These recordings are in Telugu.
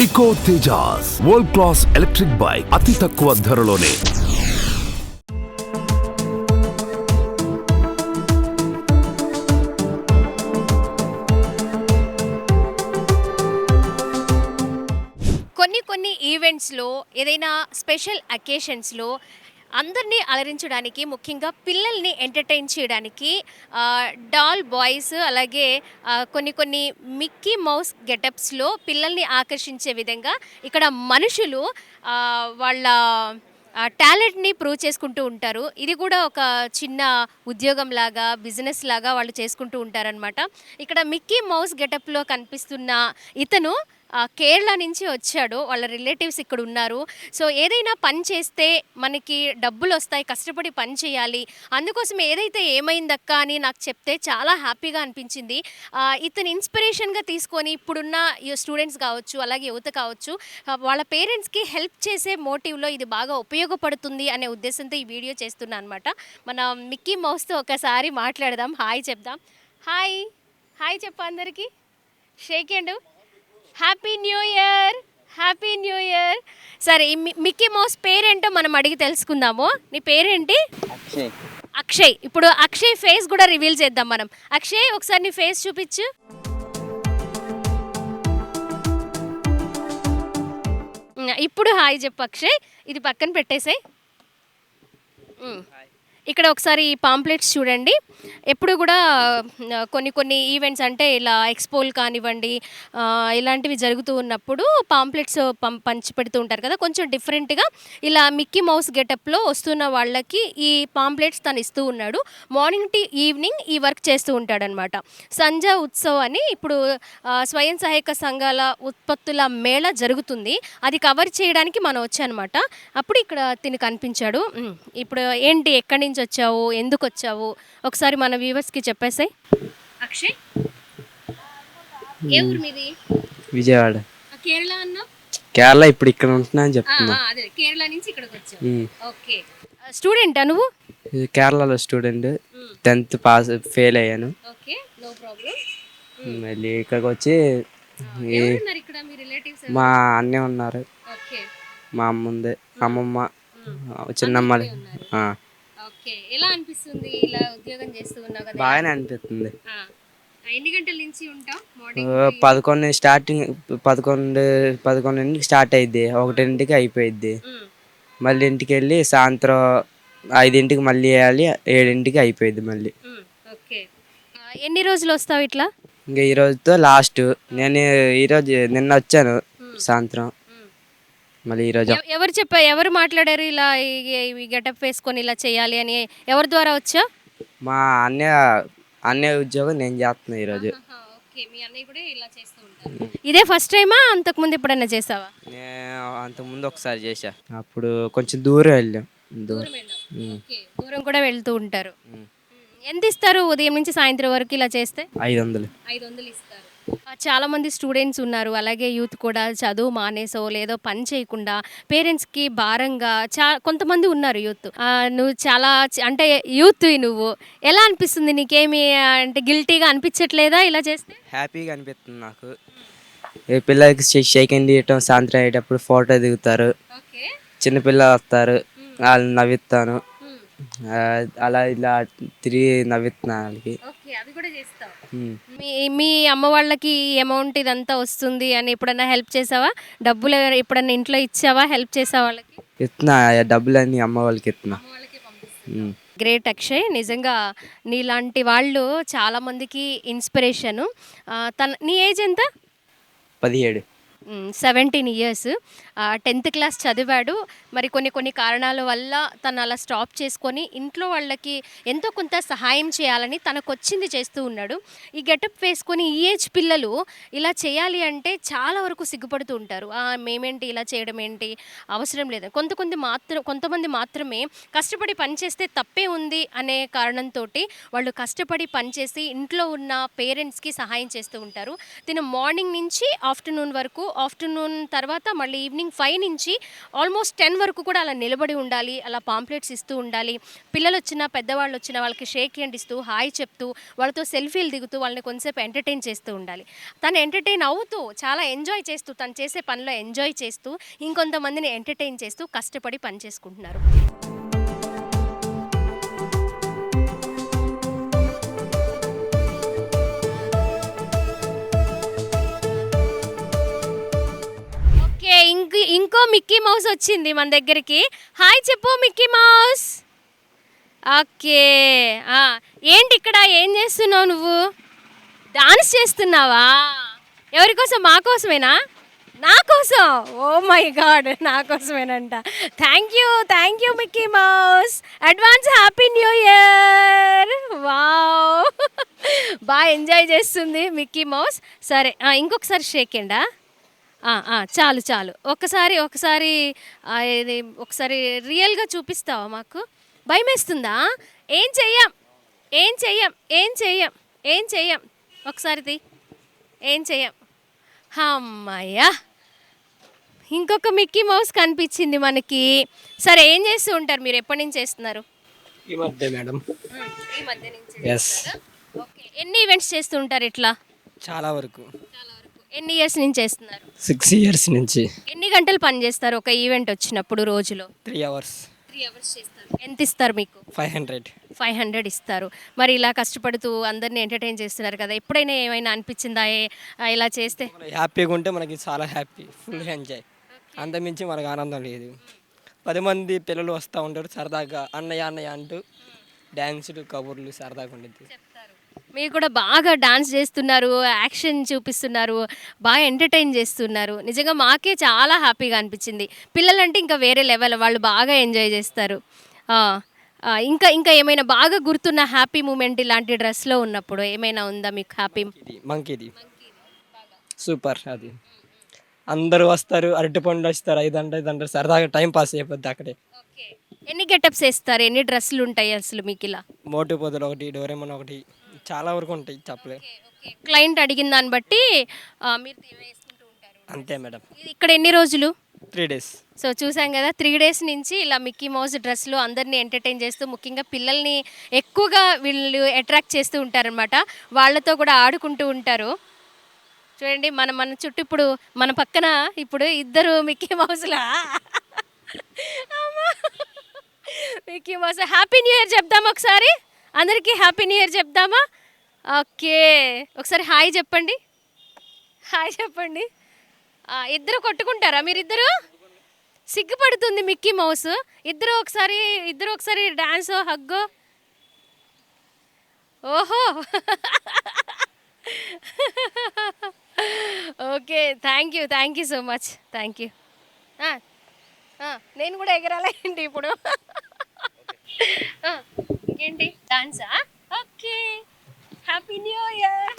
Eco Tejas world class electric bike అతి తక్కువ ధరలోనే. కొన్ని ఈవెంట్స్లో ఏదైనా స్పెషల్ అకేషన్స్లో అందరినీ అలరించడానికి, ముఖ్యంగా పిల్లల్ని ఎంటర్టైన్ చేయడానికి డాల్ బాయ్స్, అలాగే కొన్ని మిక్కీ మౌస్ గెటప్స్లో పిల్లల్ని ఆకర్షించే విధంగా ఇక్కడ మనుషులు వాళ్ళ టాలెంట్ని ప్రూవ్ చేసుకుంటూ ఉంటారు. ఇది కూడా ఒక చిన్న ఉద్యోగం లాగా, బిజినెస్ లాగా వాళ్ళు చేసుకుంటూ ఉంటారనమాట. ఇక్కడ మిక్కీ మౌస్ గెటప్లో కనిపిస్తున్న ఇతను కేరళ నుంచి వచ్చాడు. వాళ్ళ రిలేటివ్స్ ఇక్కడ ఉన్నారు. సో ఏదైనా పని చేస్తే మనకి డబ్బులు వస్తాయి, కష్టపడి పని చేయాలి, అందుకోసం ఏదైతే ఏమైందక్క అని నాకు చెప్తే చాలా హ్యాపీగా అనిపించింది. ఇతను ఇన్స్పిరేషన్గా తీసుకొని ఇప్పుడున్న స్టూడెంట్స్ కావచ్చు, అలాగే యువత కావచ్చు, వాళ్ళ పేరెంట్స్కి హెల్ప్ చేసే మోటివ్లో ఇది బాగా ఉపయోగపడుతుంది అనే ఉద్దేశంతో ఈ వీడియో చేస్తున్నా అనమాట. మన మిక్కీ మౌస్తో ఒకసారి మాట్లాడదాం, హాయ్ చెప్దాం. హాయ్ హాయ్ చెప్పు అందరికీ, shake hand. Happy new year, happy new year. సరే, ఈ మిక్కీ మౌస్ పేరేంటో మనం అడిగి తెలుసుకుందాము. నీ పేరేంటి? అక్షయ్. ఇప్పుడు అక్షయ్ ఫేస్ కూడా రివీల్ చేద్దాం మనం. అక్షయ్, ఒకసారి నీ ఫేస్ చూపించు. ఇప్పుడు హాయ్ చెప్పు అక్షయ్. ఇది పక్కన పెట్టేసాయి. ఇక్కడ ఒకసారి ఈ పాంప్లెట్స్ చూడండి. ఎప్పుడు కూడా కొన్ని ఈవెంట్స్ అంటే ఇలా ఎక్స్పోలు కానివ్వండి, ఇలాంటివి జరుగుతూ ఉన్నప్పుడు పాంప్లెట్స్ పంచి పెడుతూ ఉంటారు కదా. కొంచెం డిఫరెంట్గా ఇలా మిక్కీ మౌస్ గెటప్లో వస్తున్న వాళ్ళకి ఈ పాంప్లెట్స్ తను ఇస్తూ ఉన్నాడు. మార్నింగ్ టు ఈవినింగ్ ఈ వర్క్ చేస్తూ ఉంటాడనమాట. సంజా ఉత్సవ్ అని ఇప్పుడు స్వయం సహాయక సంఘాల ఉత్పత్తుల మేళ జరుగుతుంది. అది కవర్ చేయడానికి మనం వచ్చానమాట. అప్పుడు ఇక్కడ తిని కనిపించాడు. ఇప్పుడు ఏంటి, ఎక్కడి నుంచి వచ్చావు, ఎందుకు వచ్చావు, ఒకసారి మన వ్యూవర్స్కి చెప్పేసాయి. అక్షయ్, ఏ ఊరు మీది? విజయవాడ. కేరళ అన్నా? కేరళ, ఇప్పుడు ఇక్కడ ఉంటున్నా అని చెప్తున్నా. అదే కేరళ నుంచి ఇక్కడికి వచ్చావు. ఓకే, స్టూడెంటా నువ్వు? కేరళలో స్టూడెంట్, 10th పాస్ ఫెయిల్ అయ్యాను. Okay, no problem. మళ్ళీ ఇక్కడికి వచ్చి ఇక్కడ మీ రిలేటివ్స్? మా అన్నీ ఉన్నారు. ఓకే, మా అమ్మ ఉంది, అమ్మమ్మ, చిన్నమ్మ. ఎలా అనిపిస్తుంది ఇలా ఉద్యోగం చేస్తూ ఉన్నావు కదా? బాగానే అనిపిస్తుంది. ఎన్ని గంటల నుంచి ఉంటావు? 11 స్టార్టింగ్, 11 స్టార్ట్ అయ్యిద్ది, 1 అయిపోయిద్ది. మళ్ళీ ఇంటికి వెళ్ళి సాయంత్రం 5 మళ్ళీ వేయాలి, 7 అయిపోయిద్ది మళ్ళీ. ఓకే, ఎన్ని రోజులు వస్తావు ఇట్లా? ఇంకా ఈ రోజుతో లాస్ట్. నేను నిన్న వచ్చాను సాయంత్రం. మళ్ళీ ఈరోజు ఎవరు ఎవరు మాట్లాడారు ఇలా ఈ గెటప్ వేసుకొని ఇలా చేయాలి అని? ఎవరి ద్వారా వచ్చా? మా అన్నయ్య ఉద్యోగం నేను చేస్తున్నా ఈరోజు. ఇదే ఫస్ట్ టైమా, అంతకుముందు ఎప్పుడైనా చేసావా? నేను అంతకుముందు ఒకసారి చేశా, అప్పుడు కొంచెం దూరం వెళ్ళాం. దూరం కూడా వెళ్తూ ఉంటారు. ఎంత ఇస్తారు ఉదయం నుంచి సాయంత్రం వరకు ఇలా చేస్తే? 500 ఇస్తారు. చాలా మంది స్టూడెంట్స్ ఉన్నారు, అలాగే యూత్ కూడా చదువు మానేసో లేదో పని చేయకుండా పేరెంట్స్కి భారంగా కొంతమంది ఉన్నారు యూత్. నువ్వు చాలా అంటే యూత్, నువ్వు ఎలా అనిపిస్తుంది నీకేమి, అంటే గిల్టీగా అనిపించట్లేదా ఇలా చేస్తే? హ్యాపీగా అనిపిస్తుంది నాకు. పిల్లలకి షేక్ హ్యాండ్ ఇవ్వటం, సాయంత్రం అయ్యేటప్పుడు ఫోటో దిగుతారు, చిన్నపిల్లలు వస్తారు, వాళ్ళని నవ్విస్తాను, అలా ఇలా తిరిగి నవ్విస్తున్నా వాళ్ళకి. మీ అమ్మ వాళ్ళకి అమౌంట్ ఇదంతా వస్తుంది అని ఎప్పుడన్నా హెల్ప్ చేసావా? డబ్బులు ఎప్పుడన్నా ఇంట్లో ఇచ్చావా, హెల్ప్ చేసావా వాళ్ళకి? ఇస్తున్నా, డబ్బులన్నీ అమ్మ వాళ్ళకి ఇస్తున్నా. గ్రేట్ అక్షయ్, నిజంగా నీలాంటి వాళ్ళు చాలామందికి ఇన్స్పిరేషను. నీ ఏజ్ ఎంత? 17. 17 years. 10th క్లాస్ చదివాడు. మరి కొన్ని కారణాల వల్ల తను అలా స్టాప్ చేసుకొని ఇంట్లో వాళ్ళకి ఎంతో కొంత సహాయం చేయాలని తనకు వచ్చింది చేస్తూ ఉన్నాడు. ఈ గెటప్ వేసుకొని ఈ ఏజ్ పిల్లలు ఇలా చేయాలి అంటే చాలా వరకు సిగ్గుపడుతూ ఉంటారు. మేమేంటి ఇలా చేయడం ఏంటి, అవసరం లేదు. కొంతమంది మాత్రమే కష్టపడి పనిచేస్తే తప్పే ఉంది అనే కారణంతో వాళ్ళు కష్టపడి పనిచేసి ఇంట్లో ఉన్న పేరెంట్స్కి సహాయం చేస్తూ ఉంటారు. తిను మార్నింగ్ నుంచి ఆఫ్టర్నూన్ వరకు ఆఫ్టర్నూన్ తర్వాత మళ్ళీ ఈవినింగ్ 5 నుంచి ఆల్మోస్ట్ 10 వరకు కూడా అలా నిలబడి ఉండాలి. అలా పాంప్లెట్స్ ఇస్తూ ఉండాలి. పిల్లలు వచ్చినా పెద్దవాళ్ళు వచ్చినా వాళ్ళకి షేక్ హ్యాండ్ ఇస్తూ హాయ్ చెప్తూ వాళ్ళతో సెల్ఫీలు దిగుతూ వాళ్ళని కొంచెంసేపు ఎంటర్టైన్ చేస్తూ ఉండాలి. తను ఎంటర్టైన్ అవుతూ చాలా ఎంజాయ్ చేస్తూ తను చేసే పనిలో ఎంజాయ్ చేస్తూ ఇంకొంతమందిని ఎంటర్టైన్ చేస్తూ కష్టపడి పని చేసుకుంటున్నారు. ఓకే, ఇంకో మిక్కీ మౌస్ వచ్చింది మన దగ్గరికి. హాయ్ చెప్పు మిక్కీ మౌస్. ఓకే, ఏంటి ఇక్కడ ఏం చేస్తున్నావు నువ్వు? డాన్స్ చేస్తున్నావా? ఎవరి కోసం? మా కోసమేనా? నా కోసం? ఓ మై గాడ్, నా కోసమేనంట. Thank you Mickey Mouse. Advance happy new year. Wow, బాగా ఎంజాయ్ చేస్తుంది మిక్కీ మౌస్. సరే, ఇంకొకసారి షేక్ హ్యాండా? చాలు. ఒకసారి ఇది ఒకసారి రియల్గా చూపిస్తావా మాకు? భయమేస్తుందా? ఏం చెయ్యం. ఒకసారిది ఏం చెయ్యం. అమ్మయ్యా, ఇంకొక మిక్కీ మౌస్ కనిపించింది మనకి. సరే, ఏం చేస్తూ ఉంటారు మీరు? ఎప్పటి నుంచి చేస్తున్నారు? ఈ మధ్య మేడం. ఈ మధ్య నుంచి ఎస్. ఓకే, ఎన్ని ఈవెంట్స్ చేస్తూ ఉంటారు ఇట్లా? చాలా వరకు ఎన్ని ఇయర్స్ నుంచి చేస్తున్నారు? 6 years నుంచి. ఎన్ని గంటలు పని చేస్తారు ఒక ఈవెంట్ వచ్చినప్పుడు రోజులో? 3 hours. 3 అవర్స్ చేస్తారు. ఎంత ఇస్తారు మీకు? 500. 500 ఇస్తారు. మరి ఇలా కష్టపడుతూ అందరిని ఎంటర్టైన్ చేస్తున్నారు కదా, ఎప్పుడైనా ఏమైనా అనిపించిందా ఇలా చేస్తే? హ్యాపీగా ఉంటే మనకి చాలా హ్యాపీ, ఫుల్ ఎంజాయ్. అంతమించి మనకు ఆనందం లేదు. 10 మంది పిల్లలు వస్తూ ఉంటారు సరదాగా అన్నయ్య అంటూ డ్యాన్సులు కబుర్లు సరదాగా ఉండేది. మీరు కూడా బాగా డాన్స్ చేస్తున్నారు, యాక్షన్ చూపిస్తున్నారు, బాగా ఎంటర్టైన్ చేస్తున్నారు. నిజంగా మాకే చాలా హ్యాపీగా అనిపించింది. పిల్లలంటే ఇంకా వేరే లెవెల్, వాళ్ళు బాగా ఎంజాయ్ చేస్తారు. ఇంకా ఏమైనా బాగా గుర్తున్న హ్యాపీ మూమెంట్ ఇలాంటి డ్రెస్లో ఉన్నప్పుడు ఏమైనా ఉందా మీకు హ్యాపీ? మంకీది సూపర్. అది అందరూ వస్తారు, అరటి పండ్లు వస్తారు, 500 సరదాగా టైం పాస్ అయిపోద్ది అక్కడే. ఎన్ని గెటప్స్ వేస్తారు? ఎన్ని డ్రెస్సులు ఉంటాయి అసలు మీకు? ఇలా మోటు పొదలు ఒకటి, డోరేమన్ ఒకటి, చాలా వరకు ఉంటాయి, చెప్పలే. క్లయింట్ అడిగిన దాన్ని బట్టి మీరు వేసుకుంటూ ఉంటారు. అంతే మేడం. ఇక్కడ ఎన్ని రోజులు? 3 days. సో చూసాం కదా, 3 days నుంచి ఇలా మిక్కీ మౌస్ డ్రెస్లో అందరినీ ఎంటర్టైన్ చేస్తూ ముఖ్యంగా పిల్లల్ని ఎక్కువగా వీళ్ళు అట్రాక్ట్ చేస్తూ ఉంటారనమాట. వాళ్ళతో కూడా ఆడుకుంటూ ఉంటారు. చూడండి, మన చుట్టూ ఇప్పుడు మన పక్కన ఇప్పుడు ఇద్దరు మిక్కీ మౌస్లా. Mickey Mouse. Happy new year చెప్దామా ఒకసారి? అందరికీ హ్యాపీ న్యూ ఇయర్ చెప్దామా? ఓకే, ఒకసారి హాయ్ చెప్పండి. ఇద్దరు కొట్టుకుంటారా మీరిద్దరు? సిగ్గుపడుతుంది మిక్కీ మౌస్. ఇద్దరు ఒకసారి డాన్స్ హగ్గు. ఓహో, okay, thank you so much. Thank you. నేను కూడా ఎగరాలా ఏంటి ఇప్పుడు? ఇంకేంటి, డాన్సా? Okay, happy new year.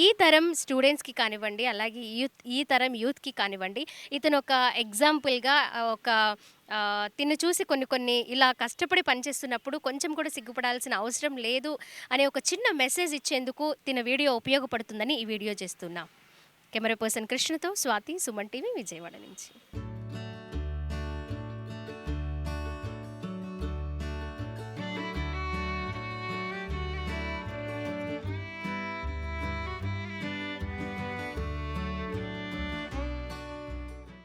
ఈ తరం స్టూడెంట్స్కి కానివ్వండి, అలాగే ఈ తరం యూత్కి కానివ్వండి, ఇతను ఒక ఎగ్జాంపుల్గా తిను చూసి కొన్ని ఇలా కష్టపడి పనిచేస్తున్నప్పుడు కొంచెం కూడా సిగ్గుపడాల్సిన అవసరం లేదు అనే ఒక చిన్న మెసేజ్ ఇచ్చేందుకు తిన వీడియో ఉపయోగపడుతుందని ఈ వీడియో చేస్తున్నాం. కెమెరా పర్సన్ కృష్ణతో స్వాతి, సుమన్ టీవీ, విజయవాడ నుంచి.